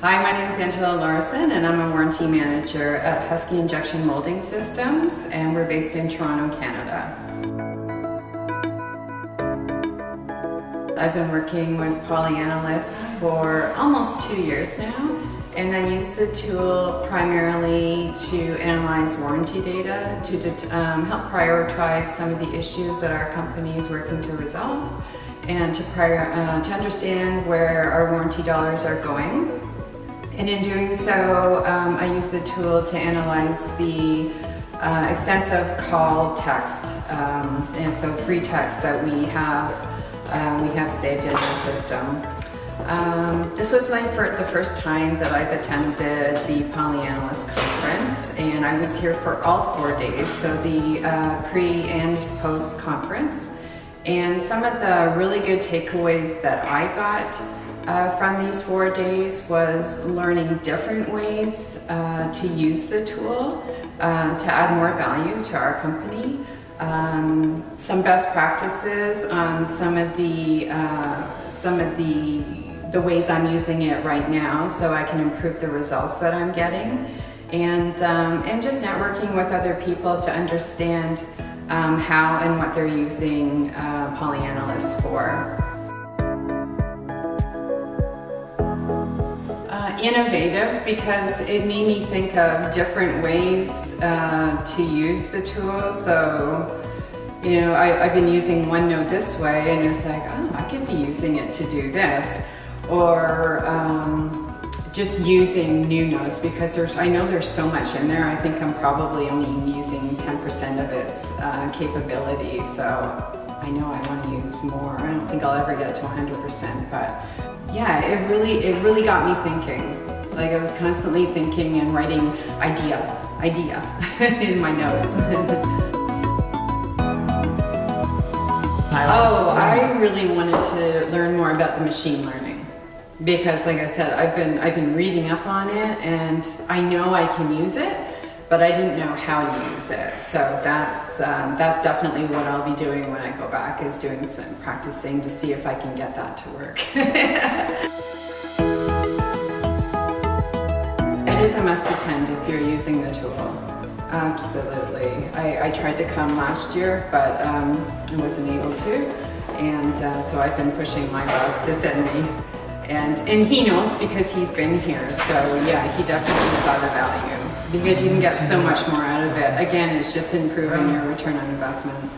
Hi, my name is Lauryssen, and I'm a warranty manager at Husky Injection Molding Systems, and we're based in Toronto, Canada. I've been working with Polyanalyst for almost 2 years now, and I use the tool primarily to analyze warranty data to help prioritize some of the issues that our company is working to resolve, and to understand where our warranty dollars are going. And in doing so, I use the tool to analyze the extensive call text, and so free text that we have saved in our system. This was the first time that I've attended the Polyanalyst Conference, and I was here for all 4 days, so the pre and post conference. And some of the really good takeaways that I got from these 4 days was learning different ways to use the tool to add more value to our company. Some best practices on some of the ways I'm using it right now, so I can improve the results that I'm getting, and just networking with other people to understand how and what they're using Polyanalyst for. Innovative, because it made me think of different ways to use the tool. So, you know, I've been using OneNote this way, and it's like, oh, I could be using it to do this, or just using new notes, because I know there's so much in there. I think I'm probably only using 10% of its capability, so I know I want to use more. I don't think I'll ever get to 100%, but yeah, it really got me thinking. Like, I was constantly thinking and writing idea in my notes. Oh, I really wanted to learn more about the machine learning, because, like I said, I've been reading up on it, and I know I can use it, but I didn't know how to use it. So that's definitely what I'll be doing when I go back, is doing some practicing to see if I can get that to work. It is a must attend if you're using the tool. Absolutely. I tried to come last year, but I wasn't able to, and so I've been pushing my boss to send me. And he knows, because he's been here, so yeah, he definitely saw the value, because you can get so much more out of it. Again, it's just improving your return on investment.